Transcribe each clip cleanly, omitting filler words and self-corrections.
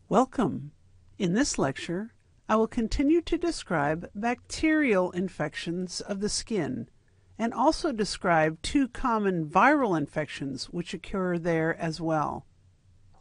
Welcome. In this lecture, I will continue to describe bacterial infections of the skin and also describe two common viral infections which occur there as well.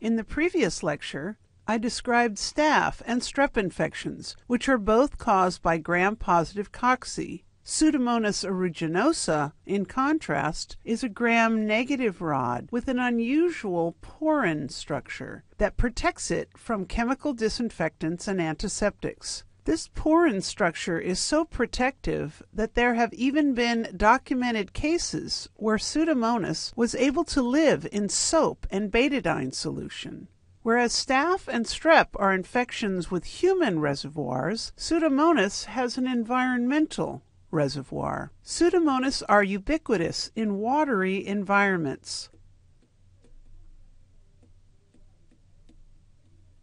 In the previous lecture, I described staph and strep infections, which are both caused by gram-positive cocci. Pseudomonas aeruginosa, in contrast, is a gram-negative rod with an unusual porin structure that protects it from chemical disinfectants and antiseptics. This porin structure is so protective that there have even been documented cases where Pseudomonas was able to live in soap and betadine solution. Whereas staph and strep are infections with human reservoirs, Pseudomonas has an environmental reservoir. Pseudomonas are ubiquitous in watery environments,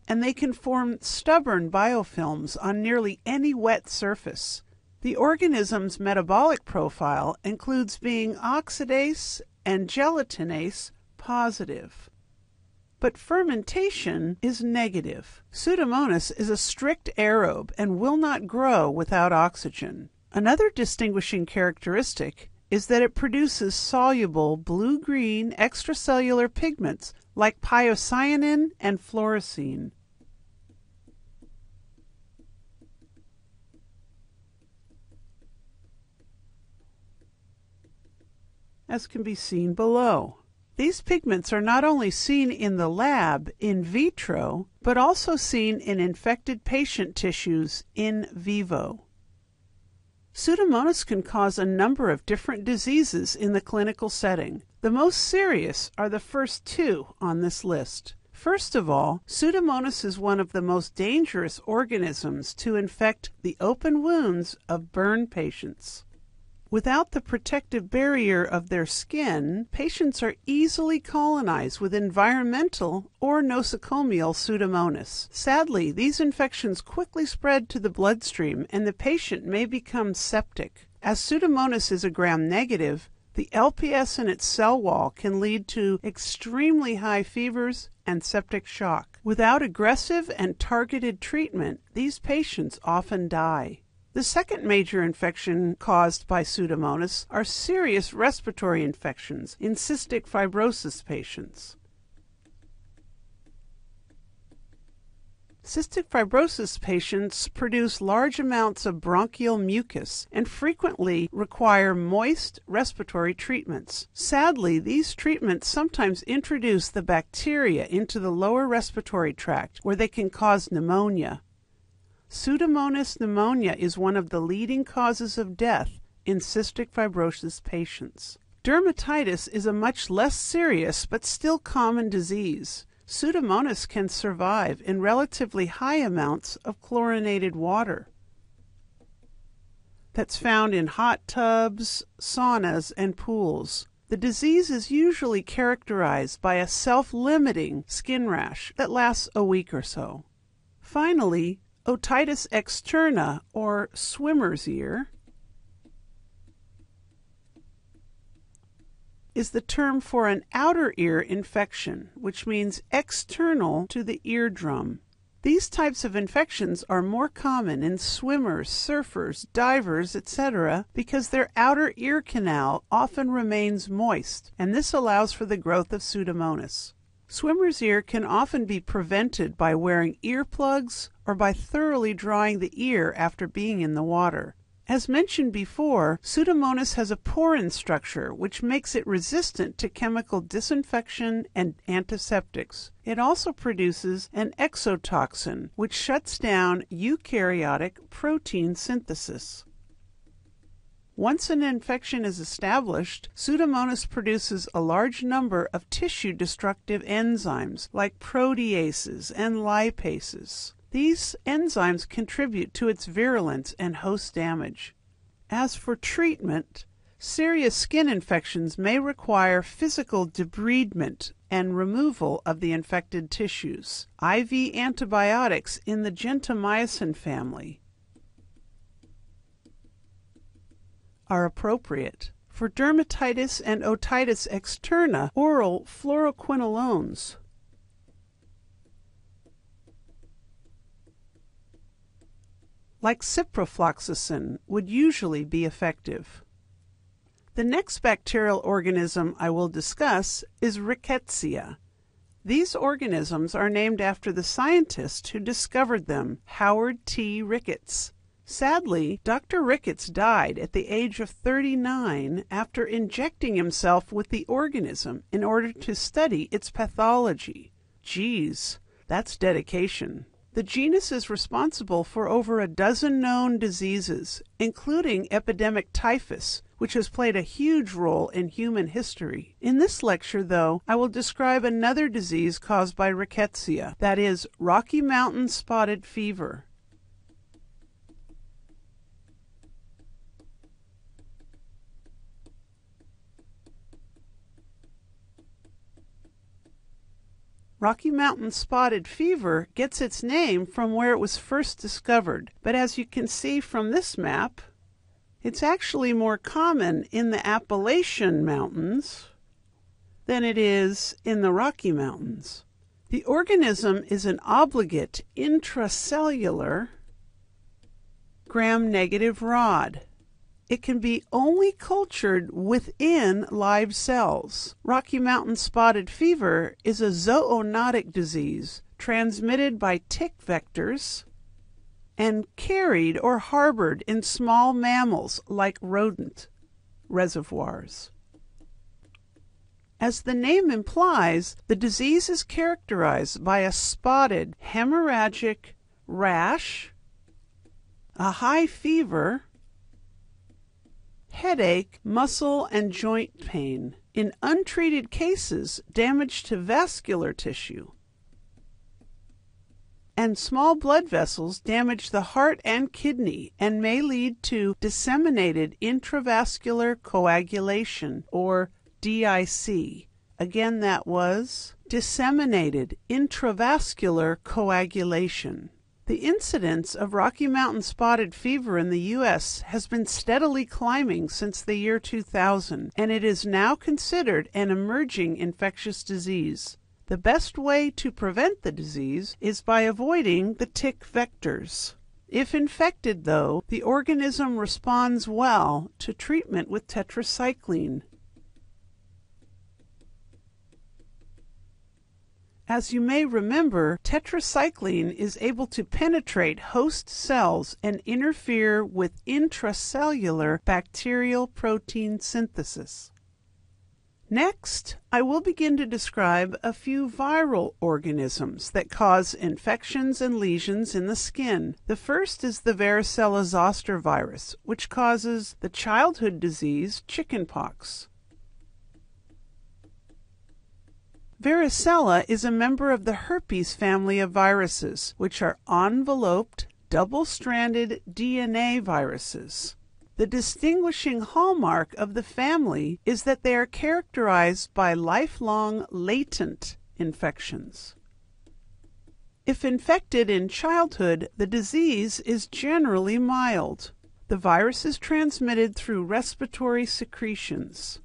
and they can form stubborn biofilms on nearly any wet surface. The organism's metabolic profile includes being oxidase and gelatinase positive, but fermentation is negative. Pseudomonas is a strict aerobe and will not grow without oxygen. Another distinguishing characteristic is that it produces soluble blue-green extracellular pigments like pyocyanin and fluorescein. As can be seen below. These pigments are not only seen in the lab in vitro, but also seen in infected patient tissues in vivo. Pseudomonas can cause a number of different diseases in the clinical setting. The most serious are the first two on this list. First of all, Pseudomonas is one of the most dangerous organisms to infect the open wounds of burn patients. Without the protective barrier of their skin, patients are easily colonized with environmental or nosocomial Pseudomonas. Sadly, these infections quickly spread to the bloodstream and the patient may become septic. As Pseudomonas is a gram-negative, the LPS in its cell wall can lead to extremely high fevers and septic shock. Without aggressive and targeted treatment, these patients often die. The second major infection caused by Pseudomonas are serious respiratory infections in cystic fibrosis patients. Cystic fibrosis patients produce large amounts of bronchial mucus and frequently require moist respiratory treatments. Sadly, these treatments sometimes introduce the bacteria into the lower respiratory tract where they can cause pneumonia. Pseudomonas pneumonia is one of the leading causes of death in cystic fibrosis patients. Dermatitis is a much less serious but still common disease. Pseudomonas can survive in relatively high amounts of chlorinated water that's found in hot tubs, saunas, and pools. The disease is usually characterized by a self-limiting skin rash that lasts a week or so. Finally, otitis externa, or swimmer's ear, is the term for an outer ear infection, which means external to the eardrum. These types of infections are more common in swimmers, surfers, divers, etc., because their outer ear canal often remains moist, and this allows for the growth of Pseudomonas. Swimmer's ear can often be prevented by wearing earplugs or by thoroughly drying the ear after being in the water. As mentioned before, Pseudomonas has a porin structure which makes it resistant to chemical disinfection and antiseptics. It also produces an exotoxin which shuts down eukaryotic protein synthesis. Once an infection is established, Pseudomonas produces a large number of tissue-destructive enzymes like proteases and lipases. These enzymes contribute to its virulence and host damage. As for treatment, serious skin infections may require physical debridement and removal of the infected tissues. IV antibiotics in the gentamicin family are appropriate. For dermatitis and otitis externa, oral fluoroquinolones like ciprofloxacin, would usually be effective. The next bacterial organism I will discuss is Rickettsia. These organisms are named after the scientist who discovered them, Howard T. Ricketts. Sadly, Dr. Ricketts died at the age of 39 after injecting himself with the organism in order to study its pathology. Geez, that's dedication. The genus is responsible for over a dozen known diseases, including epidemic typhus, which has played a huge role in human history. In this lecture, though, I will describe another disease caused by Rickettsia, that is, Rocky Mountain spotted fever. Rocky Mountain spotted fever gets its name from where it was first discovered, but as you can see from this map, it's actually more common in the Appalachian Mountains than it is in the Rocky Mountains. The organism is an obligate intracellular gram-negative rod. It can be only cultured within live cells. Rocky Mountain spotted fever is a zoonotic disease transmitted by tick vectors and carried or harbored in small mammals like rodent reservoirs. As the name implies, the disease is characterized by a spotted hemorrhagic rash, a high fever, headache, muscle and joint pain. In untreated cases, damage to vascular tissue. And small blood vessels damage the heart and kidney and may lead to disseminated intravascular coagulation, or DIC. Again, that was disseminated intravascular coagulation. The incidence of Rocky Mountain spotted fever in the U.S. has been steadily climbing since the year 2000, and it is now considered an emerging infectious disease. The best way to prevent the disease is by avoiding the tick vectors. If infected, though, the organism responds well to treatment with tetracycline. As you may remember, tetracycline is able to penetrate host cells and interfere with intracellular bacterial protein synthesis. Next, I will begin to describe a few viral organisms that cause infections and lesions in the skin. The first is the varicella zoster virus, which causes the childhood disease chickenpox. Varicella is a member of the herpes family of viruses, which are enveloped, double-stranded DNA viruses. The distinguishing hallmark of the family is that they are characterized by lifelong latent infections. If infected in childhood, the disease is generally mild. The virus is transmitted through respiratory secretions.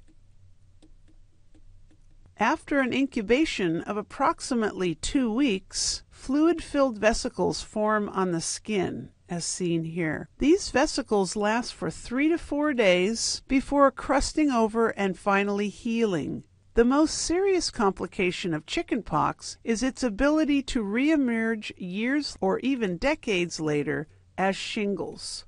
After an incubation of approximately 2 weeks, fluid-filled vesicles form on the skin, as seen here. These vesicles last for 3 to 4 days before crusting over and finally healing. The most serious complication of chickenpox is its ability to reemerge years or even decades later as shingles.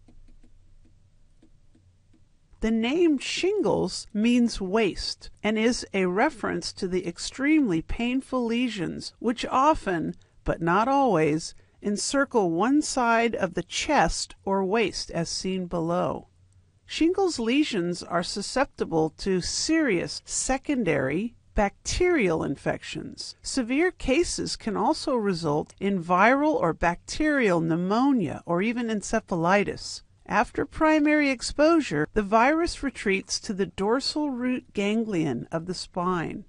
The name shingles means waste and is a reference to the extremely painful lesions which often, but not always, encircle one side of the chest or waist as seen below. Shingles lesions are susceptible to serious secondary bacterial infections. Severe cases can also result in viral or bacterial pneumonia or even encephalitis. After primary exposure, the virus retreats to the dorsal root ganglion of the spine.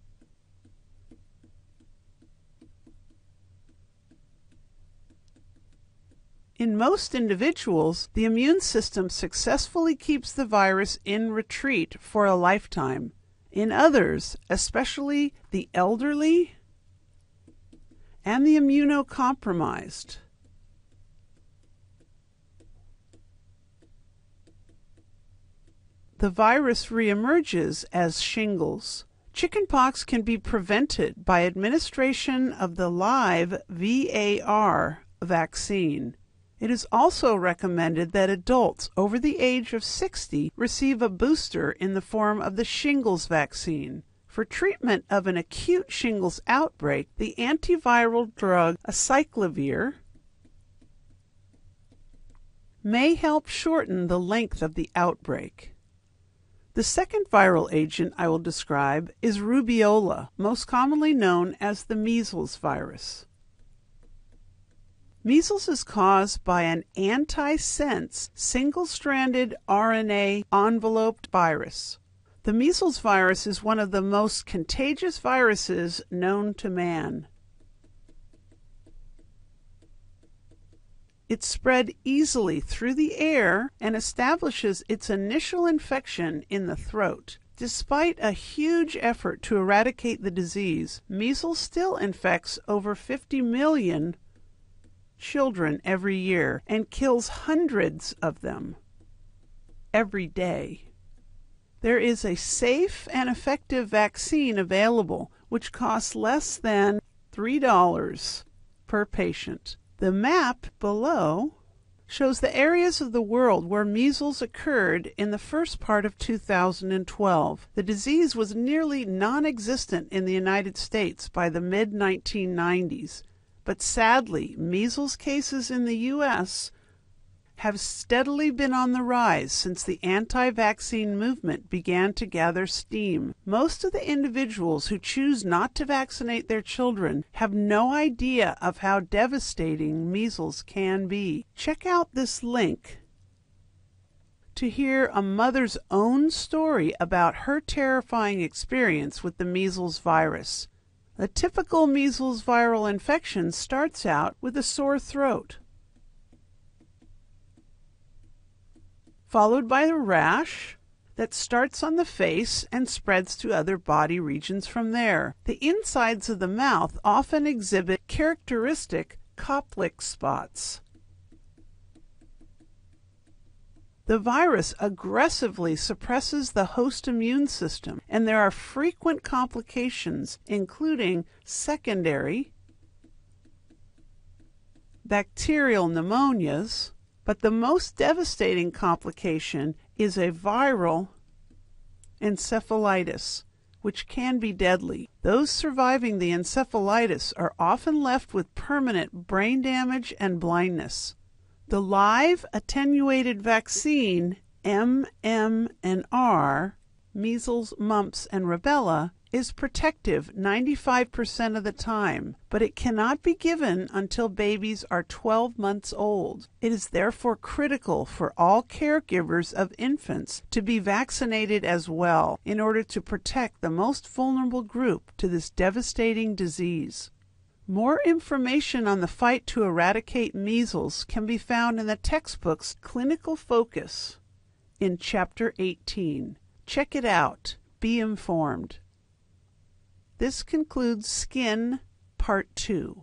In most individuals, the immune system successfully keeps the virus in retreat for a lifetime. In others, especially the elderly and the immunocompromised, the virus reemerges as shingles. Chickenpox can be prevented by administration of the live VAR vaccine. It is also recommended that adults over the age of 60 receive a booster in the form of the shingles vaccine. For treatment of an acute shingles outbreak, the antiviral drug acyclovir may help shorten the length of the outbreak. The second viral agent I will describe is rubeola, most commonly known as the measles virus. Measles is caused by an antisense single-stranded RNA enveloped virus. The measles virus is one of the most contagious viruses known to man. It spread easily through the air and establishes its initial infection in the throat. Despite a huge effort to eradicate the disease, measles still infects over 50 million children every year and kills hundreds of them every day. There is a safe and effective vaccine available, which costs less than $3 per patient. The map below shows the areas of the world where measles occurred in the first part of 2012. The disease was nearly non-existent in the United States by the mid-1990s, but sadly, measles cases in the U.S. have steadily been on the rise since the anti-vaccine movement began to gather steam. Most of the individuals who choose not to vaccinate their children have no idea of how devastating measles can be. Check out this link to hear a mother's own story about her terrifying experience with the measles virus. A typical measles viral infection starts out with a sore throat, followed by a rash that starts on the face and spreads to other body regions from there. The insides of the mouth often exhibit characteristic Koplik spots. The virus aggressively suppresses the host immune system, and there are frequent complications, including secondary bacterial pneumonias, but the most devastating complication is a viral encephalitis, which can be deadly. Those surviving the encephalitis are often left with permanent brain damage and blindness. The live attenuated vaccine, MMR, measles, mumps, and rubella, is protective 95% of the time, but it cannot be given until babies are 12 months old. It is therefore critical for all caregivers of infants to be vaccinated as well in order to protect the most vulnerable group to this devastating disease. More information on the fight to eradicate measles can be found in the textbook's Clinical Focus in Chapter 18. Check it out. Be informed. This concludes Skin Part 2.